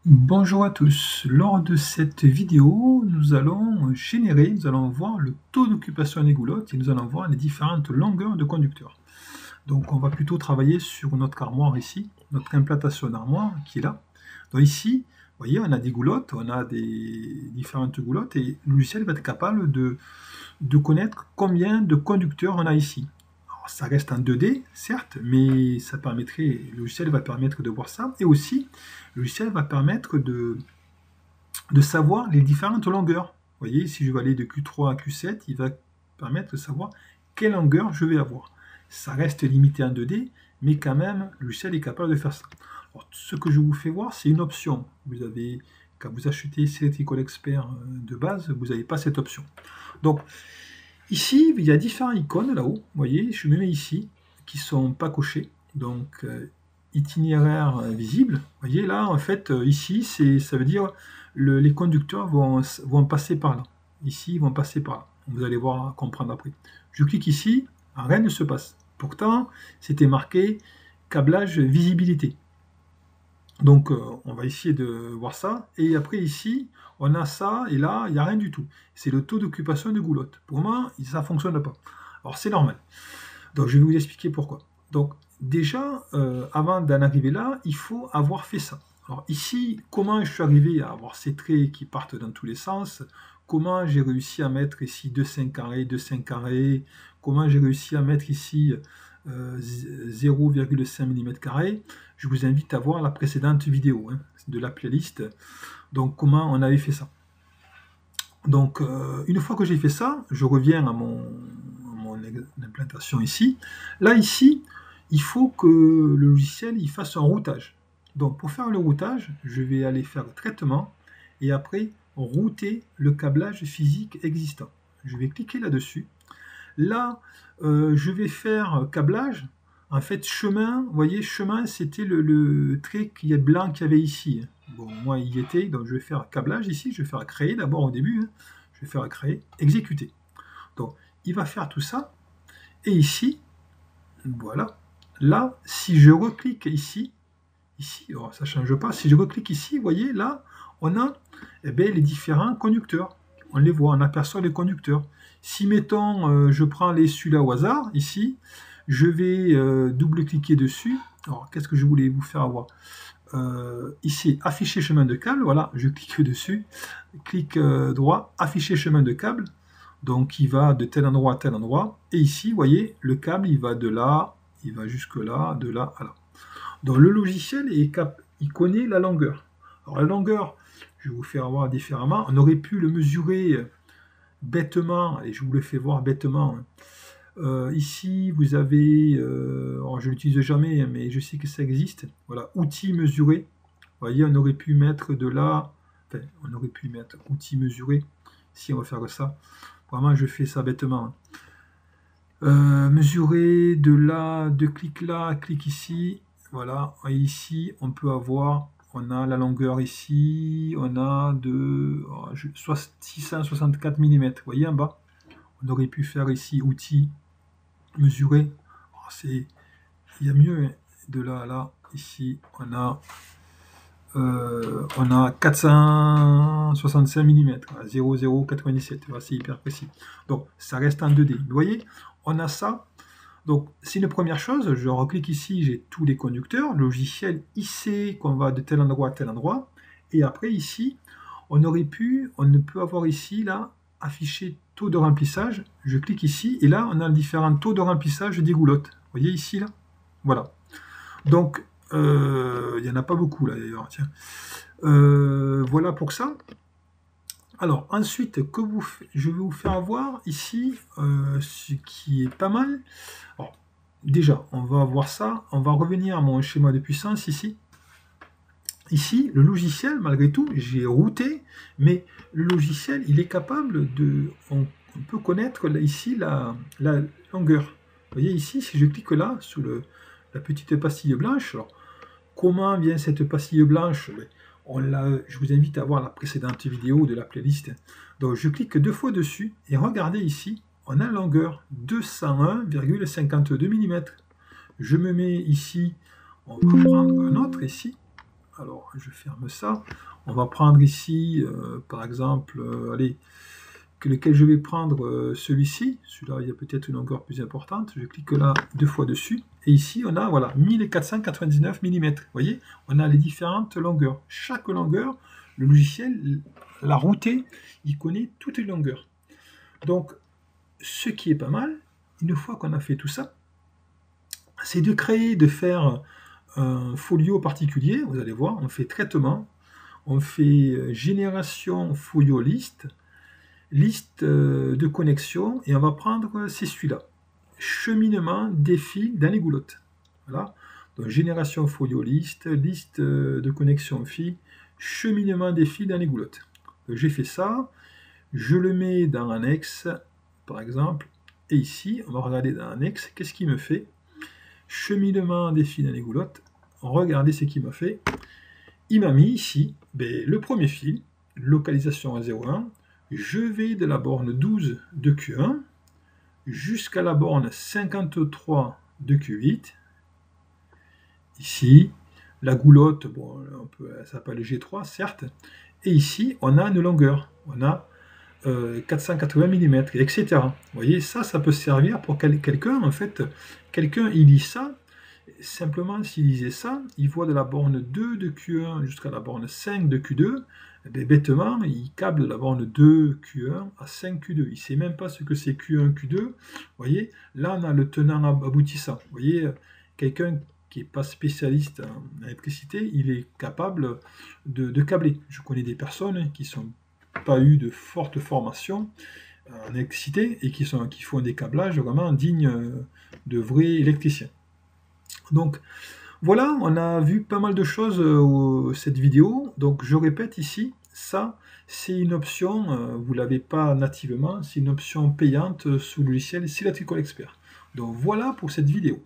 Bonjour à tous. Lors de cette vidéo, nous allons voir le taux d'occupation des goulottes et nous allons voir les différentes longueurs de conducteurs. Donc on va plutôt travailler sur notre armoire ici, notre implantation d'armoire qui est là. Donc ici, vous voyez, on a des goulottes, on a des différentes goulottes et le logiciel va être capable de connaître combien de conducteurs on a ici. Alors, ça reste en 2D, certes, mais le logiciel va permettre de voir ça et aussi le logiciel va permettre de savoir les différentes longueurs. Vous voyez, si je vais aller de Q3 à Q7, il va permettre de savoir quelle longueur je vais avoir. Ça reste limité en 2D, mais quand même, le logiciel est capable de faire ça. Alors, ce que je vous fais voir, c'est une option. Quand vous achetez Electrical Expert de base, vous n'avez pas cette option. Donc, ici, il y a différents icônes là-haut. Vous voyez, je me mets ici, qui ne sont pas cochés. Donc, itinéraire visible. Vous voyez là, en fait, ici, ça veut dire les conducteurs vont passer par là. Ici, ils vont passer par là. Vous allez voir, comprendre après. Je clique ici, rien ne se passe. Pourtant, c'était marqué câblage visibilité. Donc, on va essayer de voir ça. Et après, ici, on a ça, et là, il n'y a rien du tout. C'est le taux d'occupation de goulotte. Pour moi, ça ne fonctionne pas. Alors, c'est normal. Donc, je vais vous expliquer pourquoi. Donc, déjà, avant d'en arriver là, il faut avoir fait ça. Alors ici, comment je suis arrivé à avoir ces traits qui partent dans tous les sens? Comment j'ai réussi à mettre ici 2,5 carrés, 2,5 carrés? Comment j'ai réussi à mettre ici 0,5 mm²? Je vous invite à voir la précédente vidéo de la playlist. Donc, comment on avait fait ça? Donc, une fois que j'ai fait ça, je reviens à mon implantation ici. Là, ici, il faut que le logiciel il fasse un routage. Donc, pour faire le routage, je vais aller faire le traitement et après router le câblage physique existant. Je vais cliquer là-dessus. Là, je vais faire câblage. En fait, chemin, vous voyez, chemin, c'était le trait qui est blanc qu'il y avait ici. Bon, moi, il y était, donc je vais faire câblage ici. Je vais faire créer d'abord au début. Je vais faire créer, exécuter. Donc, il va faire tout ça. Et ici, voilà. Là, si je reclique ici, oh, ça ne change pas. Si je reclique ici, vous voyez, là, on a les différents conducteurs. On les voit, on aperçoit les conducteurs. Si, mettons, je prends celui-là au hasard, ici, je vais double-cliquer dessus. Alors, qu'est-ce que je voulais vous faire voir? Ici, afficher chemin de câble, voilà, je clique dessus, clic droit, afficher chemin de câble, donc il va de tel endroit à tel endroit, et ici, vous voyez, le câble, il va de là, il va jusque là, de là à là. Donc le logiciel, il connaît la longueur. Alors la longueur, je vais vous faire voir différemment, on aurait pu le mesurer bêtement, et je vous le fais voir bêtement. Ici, vous avez, je ne l'utilise jamais, mais je sais que ça existe. Voilà, outils mesurés. Vous voyez, on aurait pu mettre de là, enfin, on aurait pu mettre outils mesurés. Si on va faire ça, vraiment, je fais ça bêtement. Mesurer de là, de clic là, clic ici. Voilà, et ici, on peut avoir, on a la longueur ici, on a de 664 mm. Vous voyez en bas, on aurait pu faire ici outils mesurer. Il y a mieux de là à là. Ici, on a 465 mm, 0,097. C'est hyper précis. Donc, ça reste en 2D. Vous voyez, on a ça. Donc, c'est une première chose. Je reclique ici, j'ai tous les conducteurs. Le logiciel, il sait qu'on va de tel endroit à tel endroit. Et après, ici, on ne peut avoir ici, là, afficher taux de remplissage. Je clique ici, et là, on a différents taux de remplissage des goulottes. Vous voyez ici, là? Voilà. Donc, il n'y en a pas beaucoup, là, d'ailleurs. Tiens. Voilà pour ça. Alors, ensuite, je vais vous faire voir ici ce qui est pas mal. Alors, déjà, on va voir ça. On va revenir à mon schéma de puissance ici. Ici, le logiciel, malgré tout, j'ai routé, mais le logiciel, il est capable de... On peut connaître là, ici la longueur. Vous voyez ici, si je clique là, sur la petite pastille blanche, alors, comment vient cette pastille blanche? Je vous invite à voir la précédente vidéo de la playlist. Donc, je clique 2 fois dessus, et regardez ici, on a la longueur 201,52 mm. Je me mets ici, on va prendre un autre ici. Alors, je ferme ça. On va prendre ici, par exemple, allez, lequel je vais prendre celui-ci. Celui-là, il y a peut-être une longueur plus importante. Je clique là 2 fois dessus. Et ici, on a voilà, 1499 mm. Vous voyez, on a les différentes longueurs. Chaque longueur, le logiciel l'a routé, il connaît toutes les longueurs. Donc, ce qui est pas mal, une fois qu'on a fait tout ça, c'est de faire un folio particulier. Vous allez voir, on fait traitement, on fait génération folio liste de connexion, et on va prendre, c'est celui-là, cheminement des fils dans les goulottes. Voilà, donc génération folio liste de connexion fils, cheminement des fils dans les goulottes. J'ai fait ça, je le mets dans Annexe, par exemple, et ici, on va regarder dans Annexe, qu'est-ce qu'il me fait? Cheminement des fils dans les goulottes, regardez ce qu'il m'a fait. Il m'a mis ici le premier fil, localisation à 0,1, je vais de la borne 12 de Q1 jusqu'à la borne 53 de Q8. Ici, la goulotte, bon, ça s'appelle G3, certes. Et ici, on a une longueur. On a 480 mm, etc. Vous voyez, ça peut servir pour quelqu'un, en fait. Quelqu'un, il lit ça. Simplement, s'il lisait ça, il voit de la borne 2 de Q1 jusqu'à la borne 5 de Q2, bêtement, il câble de la borne 2 Q1 à 5 Q2. Il ne sait même pas ce que c'est Q1, Q2. Vous voyez, là, on a le tenant aboutissant. Vous voyez, quelqu'un qui n'est pas spécialiste en électricité, il est capable de câbler. Je connais des personnes qui n'ont pas eu de forte formation en électricité et qui font des câblages vraiment dignes de vrais électriciens. Donc voilà, on a vu pas mal de choses cette vidéo. Donc je répète ici, ça c'est une option, vous ne l'avez pas nativement, c'est une option payante sous le logiciel Electrical Expert. Donc voilà pour cette vidéo.